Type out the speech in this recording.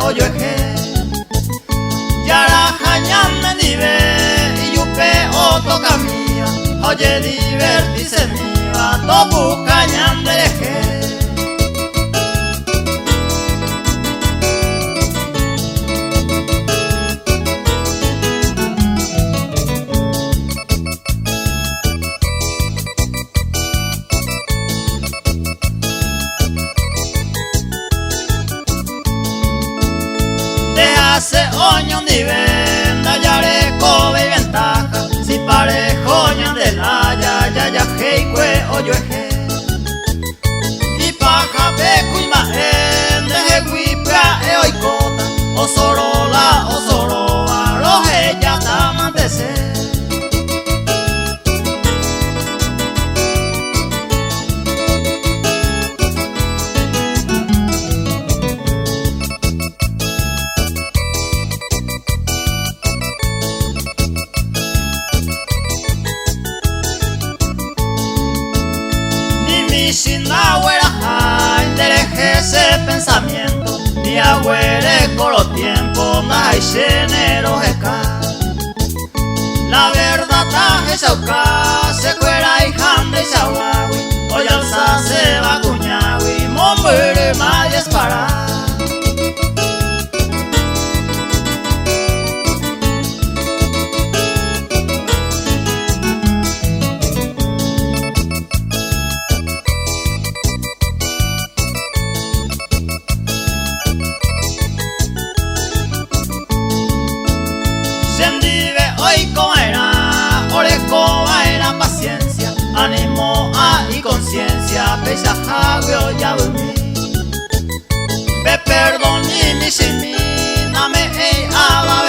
oyoeje Yara hañame nive y yupe otoca mía Oye divertice mía Topu cañam dereje Hace oño ni ven, hallaré cobe y ventaja. Si parejo ñan de la ya heikue oyoeje. Y paja pecu y maen, deje guipra e oikota. Osorola, osoroa, roje ya tamantese. Sin agüera intereje ese pensamiento ni agüere coro tiempo mai genero eca la verdad taje sauka se fuera y hande sawawi hoy alza se va cuñawi mombere mayas para Ánimo y conciencia, pesa jagio ya dormí. Ve perdón y mi sin mí, dame aba